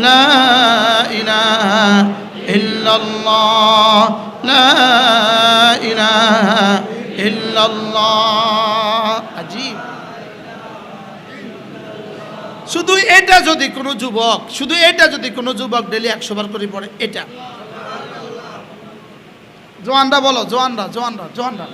লা ইলাহা ইল্লাল্লাহ লা ইলাহা ইল্লাল্লাহ। আজীব। শুধু এটা যদি কোনো যুবক ডেলি 100 বার করে পড়ে, এটা জওয়ানরা বলো, জওয়ানরা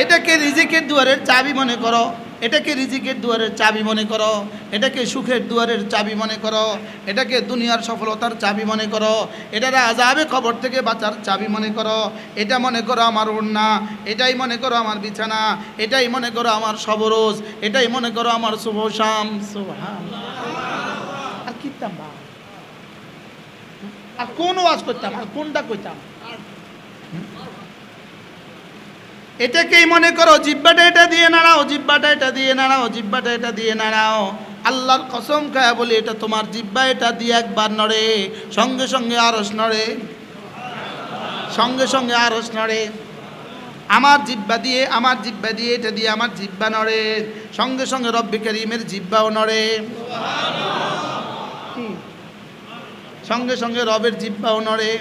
এটাকে রিজিকের দুয়ারের চাবি মনে করো, এটাকে রিজিকের দুয়ারের চাবি মনে করো, এটাকে সুখের দুয়ারের চাবি মনে করো, এটাকে দুনিয়ার সফলতার চাবি মনে করো, এটার আযাবে কবর থেকে বাঁচার চাবি মনে করো। এটা মনে করো আমার ওড়না, এটাই মনে করো আমার বিছানা, এটাই মনে করো আমার সবরোজ, এটাই মনে করো আমার শুভ শাম। সুবহানাল্লাহ। আর কিতাম বা আর কোন ওয়াজ করতাম, আর কোনটা কইতাম? এটাকেই মনে করো। জিহ্বাটা এটা দিয়ে নাড়াও, জিহ্বাটা এটা দিয়ে নাড়াও, জিহ্বাটা এটা দিয়ে নাড়াও। আল্লাহর কসম খায়া বলি, এটা তোমার জিহ্বা এটা দিয়ে একবার নড়ে, সঙ্গে সঙ্গে আরশ নড়ে, সঙ্গে সঙ্গে আরশ নড়ে। আমার জিহ্বা দিয়ে এটা দিয়ে আমার জিহ্বা নড়ে, সঙ্গে সঙ্গে রব্বে কারীমের জিহ্বাও নড়ে। সঙ্গে সঙ্গে রবের জিহ্বাও নড়ে।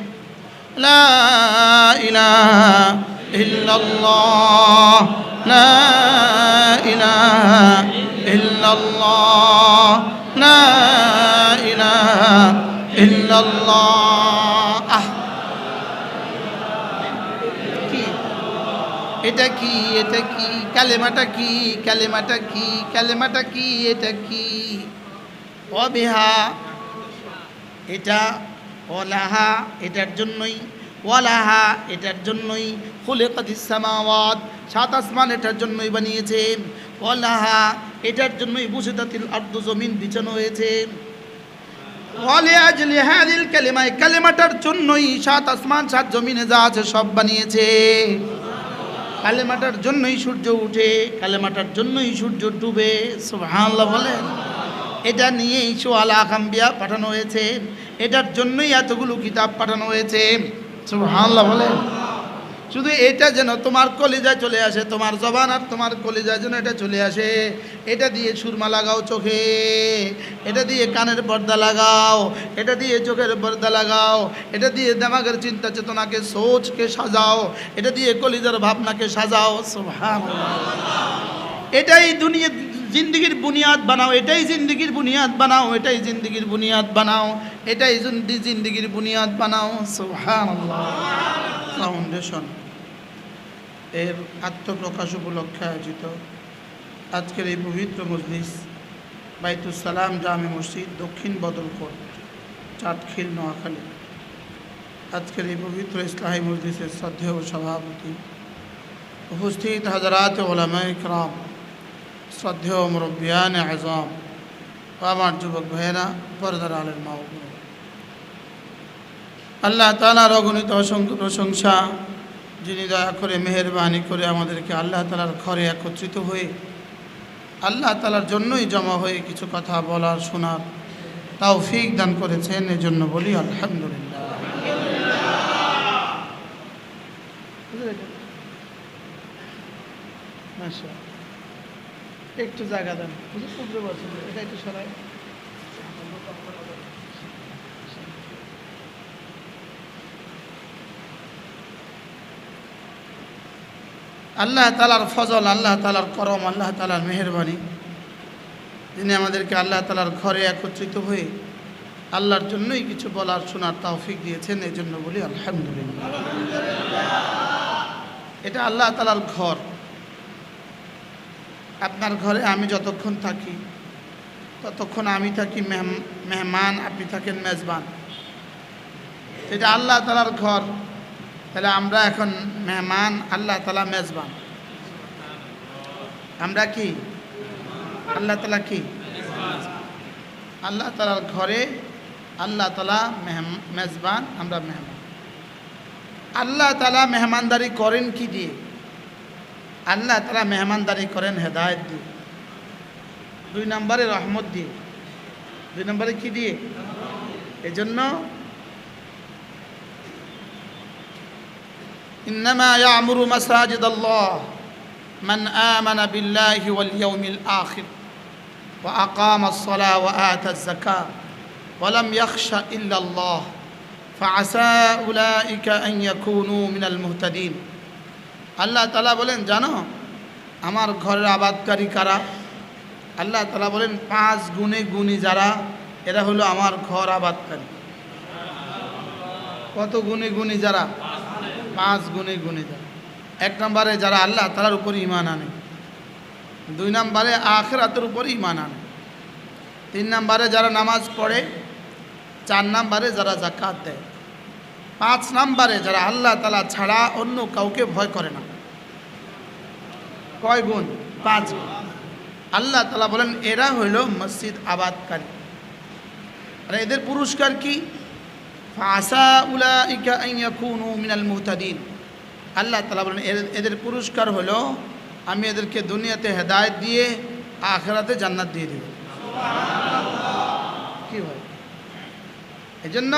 লা ইলাহা ইল্লাল্লাহ লা ইলাহা ইল্লাল্লাহ লা ইলাহা ইল্লাল্লাহ। কি এটা কি? এটা কি? কালেমাটা কি? কালেমাটা কি? কালেমাটা কি? এটা কি? ওয়াবিহা এটা, ওয়ালাহা এটার জন্যই, ওয়ালাহা এটার জন্যই, খুলিকাতিস সামাওয়াত সাত আসমান এটার জন্যই বানিয়েছেন, ওয়ালাহা এটার জন্যই বুসিতাতিল আরদু জমিন বিছানো হয়েছে, ওয়ালি আজলি হাদিল কালিমা কালিমাটার জন্যই সাত আসমান সাত জমিনে যা আছে সব বানিয়েছে। কালেমাটার জন্যই সূর্য উঠে, কালেমাটার জন্যই সূর্য ডুবে। সুবহানাল্লাহ বলেন। এটা নিয়েই সোয়া লাখ আম্বিয়া পাঠানো হয়েছে, এটার জন্যই এতগুলো কিতাব পাঠানো হয়েছে। সুবহানাল্লাহ বলেন। শুধু এটা যেন তোমার কলিজায় চলে আসে, তোমার জবান আর তোমার কলিজায় যেন এটা চলে আসে। এটা দিয়ে সুরমা লাগাও চোখে, এটা দিয়ে কানের পর্দা লাগাও, এটা দিয়ে চোখের পর্দা লাগাও, এটা দিয়ে দিমাগের চিন্তা চেতনাকে সোচকে সাজাও, এটা দিয়ে কলিজার ভাবনাকে সাজাও। সুবহানাল্লাহ। এটাই দুনিয়া জিন্দিগির বুনিয়াদ বানাও, এটাই জিন্দিগির বুনিয়াদ বানাও, এটাই জিন্দিগির বুনিয়াদ বানাও, এটাই জিন্দিগির বুনিয়াদ বানাও। সুবহানাল্লাহ। ফাউন্ডেশন এর আত্মপ্রকাশ উপলক্ষে আয়োজিত আজকের এই পবিত্র মজলিস বাইতুস সালাম জামে মসজিদ, দক্ষিণ বদলকোট, চাটখিল, নোয়াখালী। আজকের এই পবিত্র ইসলাহি মজলিসের শ্রদ্ধেয় সভাপতি, উপস্থিত হযরত উলামায়ে কিরাম, শ্রদ্ধেয় মুরব্বিয়ান আযম, আমার যুবক ভাইয়েরা, পর্দার আলের মা ও বোনেরা, আল্লাহ তাআলার অগণিত অসংখ্য প্রশংসা, যিনি দয়া করে মেহেরবানি করে আমাদেরকে আল্লাহ তাআলার ঘরে একত্রিত হয়ে আল্লাহ তাআলার জন্যই জমা হয়ে কিছু কথা বলার শোনার তৌফিক দান করেছেন। এজন্য বলি আলহামদুলিল্লাহ। একটু জায়গা দেন, এটা একটু সরাই। আল্লাহ তাআলার ফজল, আল্লাহ তাআলার করম, আল্লাহ তাআলার মেহেরবানি, যিনি আমাদেরকে আল্লাহ তাআলার ঘরে একত্রিত হয়ে আল্লাহর জন্যই কিছু বলার শোনার তৌফিক দিয়েছেন। এই জন্য বলি আলহামদুলিল্লাহ। এটা আল্লাহ তাআলার ঘর। আপনার ঘরে আমি যতক্ষণ থাকি ততক্ষণ আমি থাকি মেহমান, আপনি থাকেন মেজবান। এটা আল্লাহ তাআলার ঘর, তাহলে আমরা এখন মেহমান, আল্লাহ তাআলা মেজবান। আমরা কি? আল্লাহ তাআলা কি? আল্লাহ তাআলার ঘরে আল্লাহ তাআলা মেজবান, আমরা মেহমান। আল্লাহ তাআলা মেহমানদারি করেন কি দিয়ে? আল্লাহ তাআলা মেহমানদারি করেন হেদায়েত দিয়ে, 2 নম্বরে রহমত দিয়ে। 2 নম্বরে কি দিয়ে? এজন্য ইন্নামা ইয়ামুরু মাসাজিদাল্লাহ মান আমানা বিল্লাহি ওয়াল ইয়াউমিল আখির। ওয়া আকামাস সালাহ ওয়া আতাজ যাকাহ ওয়া লাম ইয়াখশা ইল্লাল্লাহ ফাআসা উলাইকা আন ইয়াকুনু মিনাল মুহতাদিন। আল্লাহ তাআলা বলেন, জানো আমার ঘরের আবাদকারী কারা? আল্লাহ তাআলা বলেন, 5 গুণে গুণী যারা, এরা হলো আমার ঘর আবাদকারী। কত গুণে গুণী যারা? 5 গুণে গুণী যারা। 1 নম্বরে যারা আল্লাহ তাআলার উপর ঈমান আনে, 2 নম্বরে আখিরাতের উপর ঈমান আনে, 3 নম্বরে যারা নামাজ পড়ে, 4 নম্বরে যারা যাকাত দেয়, 5 নম্বরে যারা আল্লাহ তাআলা ছাড়া অন্য কাউকে ভয় করে না। কয় গুণ? 5 গুণ। আল্লাহ তাআলা বলেন এরা হইল মসজিদ আবাদকারী। আর এদের পুরস্কার কি? ফাআসা উলাইকা আন ইয়াকুনু মিনাল মুহতাদিন। আল্লাহ তাআলা বলেন এদের পুরস্কার হলো আমি এদেরকে দুনিয়াতে হেদায়েত দিয়ে আখিরাতে জান্নাত দিয়ে দেব। কি ভাই? এজন্য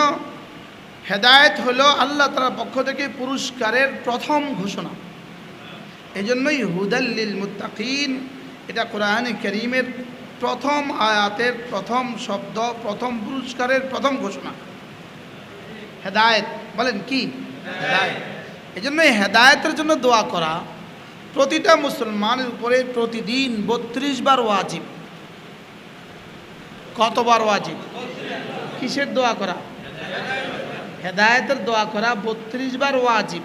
হেদায়েত হলো আল্লাহ তাআলার পক্ষ থেকে পুরস্কারের প্রথম ঘোষণা। এজন্যই হুদাল লিল মুত্তাকিন, এটা কোরআনে কারীমের প্রথম আয়াতের প্রথম শব্দ, প্রথম পুরস্কারের প্রথম ঘোষণা হেদায়েত। বলেন কি? হেদায়েত। এজন্য হেদায়েতের জন্য দোয়া করা প্রতিটা মুসলমানের উপরে প্রতিদিন 32 বার ওয়াজিব। কতবার ওয়াজিব? কিসের দোয়া করা? হেদায়েতের দোয়া করা 32 বার ওয়াজিব।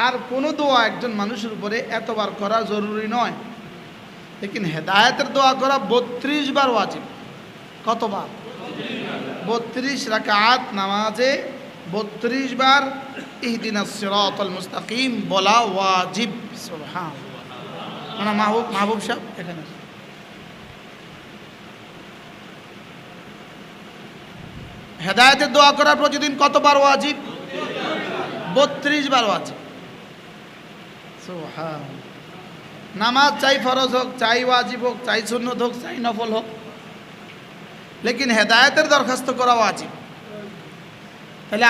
আর কোনো দোয়া একজন মানুষের উপরে এতবার করা জরুরি নয়, লেকিন হেদায়েতের দোয়া করা 32 বার ওয়াজিব। কতবার? 32 রাকাত নামাজে 32 বার ইহদিনাস সিরাতাল মুস্তাকিম বলা ওয়াজিব। সুবহানাল্লাহ। মাহবুব সাহেব এখানে। হেদায়েতের দোয়া করা প্রতিদিন কতবার ওয়াজিব? 32 বার ওয়াজিব। সুবহানাল্লাহ। নামাজ চাই ফরজ হোক, চাই ওয়াজিব হোক, চাই সুন্নত হোক, চাই নফল হোক, লেকিন হেদায়েতের দরখাস্ত করা ওয়াজিব। তাহলে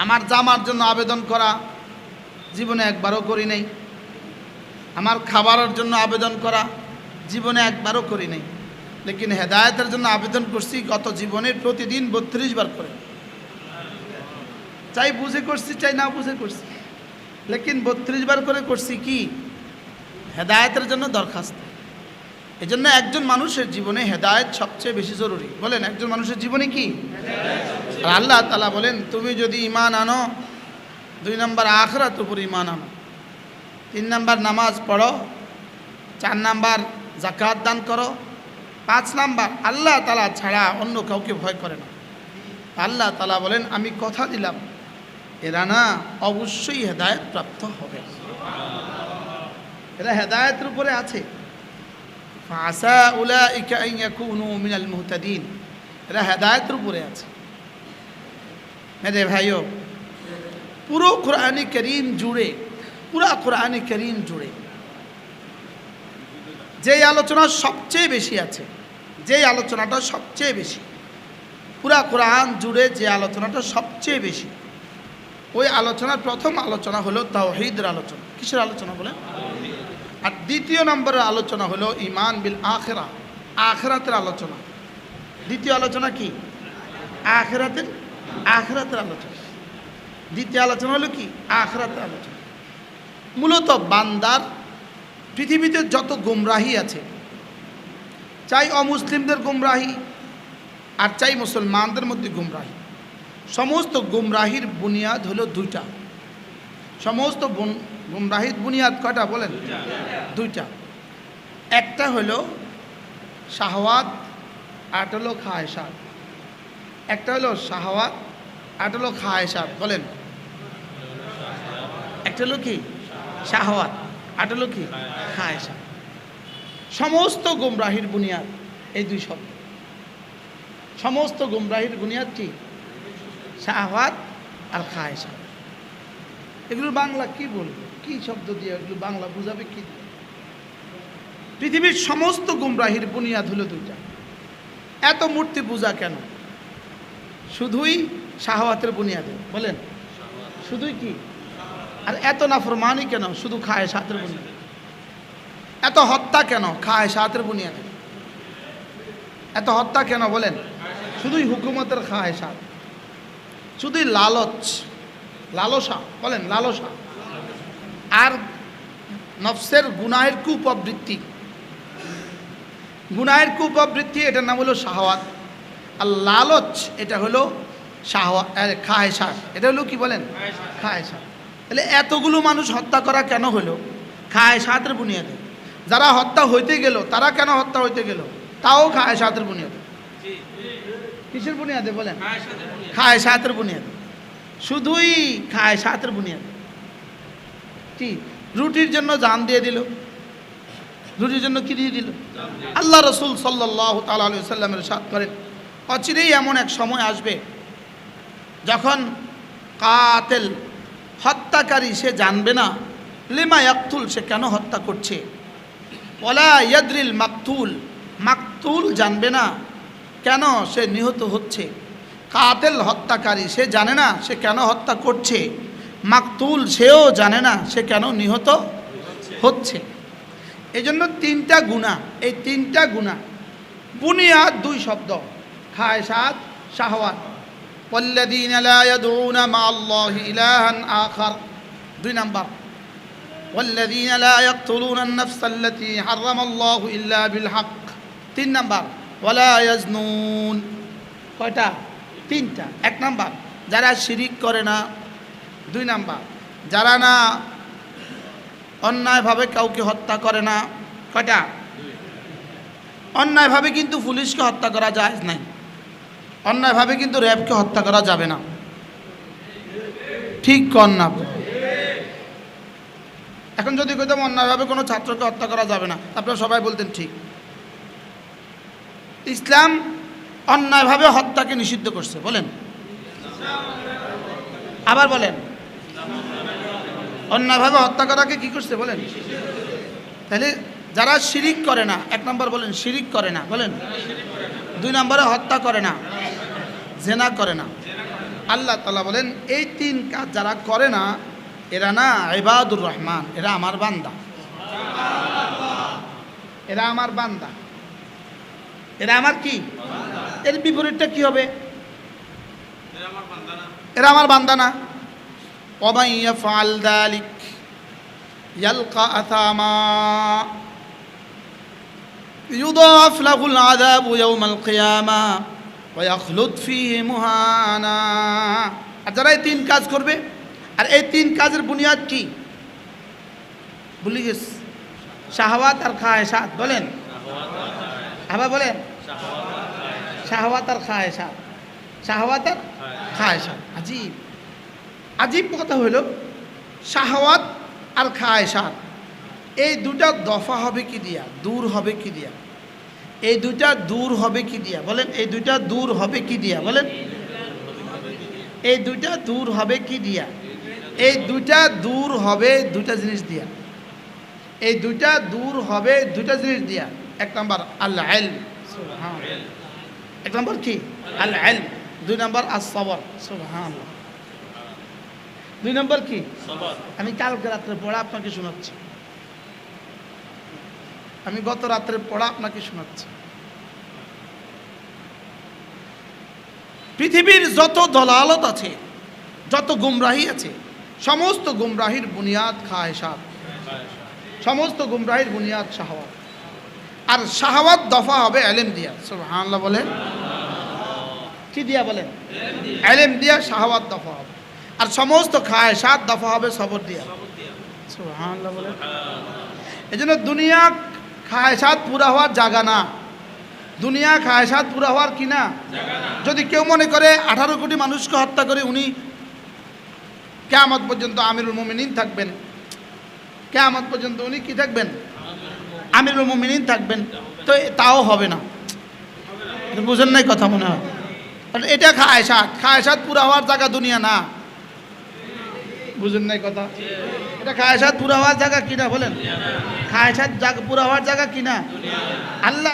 আমার জামার জন্য আবেদন করা জীবনে একবারও করি নাই। আমার খাবারের জন্য আবেদন করা জীবনে একবারও করি নাই, লেকিন হেদায়েতের জন্য আবেদন করছি গত জীবনে প্রতিদিন 32 বার করে। চাই বুঝে করছি, চাই না বুঝে করছি, লেকিন 32 বার করে করছি কি? হেদায়েতের জন্য দরখাস্ত। এজন্য একজন মানুষের জীবনে হেদায়েত সবচেয়ে বেশি জরুরি। বলেন একজন মানুষের জীবনে কি? আর আল্লাহ তাআলা বলেন তুমি যদি ঈমান আনো, 2 নম্বর আখিরাতের উপর ঈমান আনো, 3 নম্বর নামাজ পড়ো, 4 নম্বর যাকাত দান করো, 5 নম্বর আল্লাহ তাআলা ছাড়া অন্য কাউকে ভয় করে না। আল্লাহ তাআলা বলেন আমি কথা দিলাম এরা না অবশ্যই হেদায়েত প্রাপ্ত হবে। এরা হেদায়েতের উপরে আছে। ফাআসা উলাইকা আন ইয়াকুনু মিনাল মুহতাদিন। এরা হেদায়েতের উপরে আছে। মেরে ভাইও, পুরো কোরআনে কারীম জুড়ে, পুরা কোরআনে কারীম জুড়ে যেই আলোচনা সবচেয়ে বেশি আছে, যেই আলোচনাটা সবচেয়ে বেশি, পুরা কোরআন জুড়ে যে আলোচনাটা সবচেয়ে বেশি, ওই আলোচনার প্রথম আলোচনা হলো তাওহীদের আলোচনা। কিসের আলোচনা বলেন? আর 2 নম্বরের আলোচনা হলো ঈমান বিল আখিরা, আখিরাতের আলোচনা। 2য় আলোচনা কি? আখিরাতের আলোচনা। 2য় আলোচনা হলো কি? আখিরাতের আলোচনা। মূলত বান্দার পৃথিবীতে যত গুমরাহি আছে, চাই অমুসলিমদের গুমরাহি আর চাই মুসলমানদের মধ্যে গুমরাহি, সমস্ত গুমরাহির বুনিয়াদ হলো 2টা। সমস্ত গুমরাহির বুনিয়াদ কয়টা বলেন? 2টা। একটা হলো শাহওয়াত, আর হলো খায়েশাত। একটা হলো শাহওয়াত, আর হলো খায়েশাত। বলেন একটা হলো কি? শাহওয়াত, আর হলো কি? খায়েশাত। সমস্ত গুমরাহির বুনিয়াদ এই 2 শব্দ। সমস্ত গুমরাহির বুনিয়াদ কি? শাহওয়াত আর খায়েশাত। এগুলো বাংলা কি বলবো, কি শব্দ দিয়ে এগুলো বাংলা বুঝাবে কি? পৃথিবীর সমস্ত গুমরাহির বুনিয়াদ হলো 2টা। এত মূর্তি পূজা কেন? শুধুই শাহওয়াতের বুনিয়াদে। বলেন শুধুই কি? আর এত নাফরমানি কেন? শুধু খায়েশাতের বুনিয়াদে। এত হত্যা কেন? খায়েশাতের বুনিয়াদে। এত হত্যা কেন বলেন? শুধুই হুকুমতের খায়েশাত, শুধুই লালসা, বলেন লালসা, আর নফসের গুনাহের কুপ্রবৃত্তি। গুনাহের কুপ্রবৃত্তি, এটার নাম হলো শাহওয়াত। আর লালচ, এটা হলো শাহওয়াত, খায়েশাত, এটা হলো কি বলেন? খায়েশাত। তাহলে এতগুলো মানুষ হত্যা করা কেন হলো? খায়েশাতের বুনিয়াদে। যারা হত্যা হইতে গেল, তারা কেন হত্যা হইতে গেল? তাও খায়েশাতের বুনিয়াদে। কিসের বুনিয়াদে বলেন? খায়েশাতের বুনিয়াদে, শুধুই খায়েশাতের বুনিয়াদে। কি? রুটির জন্য জান দিয়ে দিল। রুটির জন্য কি দিয়ে দিল? আল্লাহ রসুল সাল্লাল্লাহু তাআলা আলাইহি ওয়াসাল্লামের ইরশাদ করেন, অচিরেই এমন এক সময় আসবে যখন কাতিল, হত্যাকারী, সে জানবে না লিমা ইয়াকতুল, সে কেন হত্যা করছে। ওয়ালা ইয়াদরিল মাকতুল, মাকতুল জানবে না কেন সে নিহত হচ্ছে। কাতিল, হত্যাকারী, সে জানে না সে কেন হত্যা করছে। মাকতুল, সেও জানে না সে কেন নিহত হচ্ছে। এই জন্য তিনটা গুনাহ, এই তিনটা গুনাহ বুনিয়াদ দুই শব্দ, খায়েশাত, শাহওয়াত। ওয়াল্লাযীনা লা ইয়াদউনা মা'আল্লাহি ইলাহান আখার, দুই নাম্বার। ওয়াল্লাযীনা লা ইয়াকতুলুনা আন-নাফসা আল্লাতী হারামাল্লাহু ইল্লা বিল হক, তিন নাম্বার। ওয়ালা ইয়াজনুন, কয়টা? তিনটা। এক নাম্বার, যারা শিরিক করে না। দুই নাম্বার, যারা না অন্যায়ভাবে কাউকে হত্যা করে না। কয়টা? অন্যায়ভাবে কিন্তু পুলিশকে হত্যা করা জায়েজ নাই, অন্যায়ভাবে কিন্তু র্যাবকে হত্যা করা যাবে না। ঠিক কর না? এখন যদি কইতাম অন্যায়ভাবে কোনো ছাত্রকে হত্যা করা যাবে না, আপনারা সবাই বলতেন ঠিক। ইসলাম অন্যায়ভাবে হত্যাকে নিষিদ্ধ করছে, বলেন। আবার বলেন, অন্যায়ভাবে হত্যা করাকে কি করছে বলেন? তাহলে যারা শিরিক করে না, এক নম্বর বলেন শিরিক করে না, বলেন। দুই নম্বরে হত্যা করে না, জেনা করে না। আল্লাহ তাআলা বলেন এই তিন কাজ যারা করে না, এরা না ইবাদুর রহমান, এরা আমার বান্দা, এরা আমার বান্দা, এরা আমার কি? এর বিপরীতটা কি হবে? এরা আমার বান্দা না। ওয়ামান ইয়াফআল যালিক ইয়ালকা আসামা ইউদাফ লাহুল আযাবু ইয়াওমাল কিয়ামা ওয়া ইয়াখলুদ ফীহি মুহানা। আর যারা এই তিন কাজ করবে, আর এই তিন কাজের বুনিয়াদ কি ভুলে গেছে? শাহওয়াত আর খায়েশাত, বলেন। আবার বলেন, শাহওয়াত আর খায়েশাত, শাহওয়াত আর খায়েশাত। আজীব আজীব কথা হইল, শাহওয়াত আর খায়েশাত এই দুটা দফা হবে কি দিয়া? দূর হবে কি দিয়া? এই দুইটা দূর হবে কি দিয়া? বলেন। এই দুইটা দূর হবে কি দিয়া? বলেন। এই দুইটা দূর হবে কি দিয়া? এই দুইটা দূর হবে দুইটা জিনিস দিয়া। এই দুইটা দূর হবে দুইটা জিনিস দিয়া। এক নম্বর আল ইলম, সুবহানাল্লাহ। এক নম্বর কি? আল ইলম। দুই নম্বর আস-সবর, সুবহানাল্লাহ। দুই নম্বর কি? সবর। আমি কালকে রাত্রে পড়া আপনাকে শোনাচ্ছি, আমি গত রাত্রে পড়া আপনাকে শোনাচ্ছি। পৃথিবীর যত দলালত আছে, যত গুমরাহি আছে, সমস্ত গুমরাহির বুনিয়াদ খায়েশাত, সমস্ত গুমরাহির বুনিয়াদ শাহওয়াত। আর শাহওয়াত দফা হবে ইলম দিয়া, সুবহানাল্লাহ বলেন। কি দিয়া? বলেন। ইলম দিয়া শাহওয়াত দফা হবে। আর সমস্ত খায়েশাত দফা হবে সবর দিয়া, সুবহানাল্লাহ বলেন। এজন্য দুনিয়া খায়েশাত পুরা হওয়ার জায়গা না, দুনিয়া খায়েশাত পুরা হওয়ার কি না? যদি কেউ মনে করে 18 কোটি মানুষকে হত্যা করে উনি কিয়ামত পর্যন্ত আমিরুল মুমিনিন থাকবেন, কিয়ামত পর্যন্ত উনি কি থাকবেন? আমিরুল মুমিনিন থাকবেন, তো তাও হবে না। বুঝেন নাই কথা মনে হয়? এটা খায়েশাত, খায়েশাত পুরা হওয়ার জায়গা দুনিয়া না। বুঝেন নাই কথা? এটা খায়েশাত পুরা হওয়ার জায়গা কিনা? বলেন। খায়েশাত পুরা হওয়ার জায়গা কিনা? আল্লাহ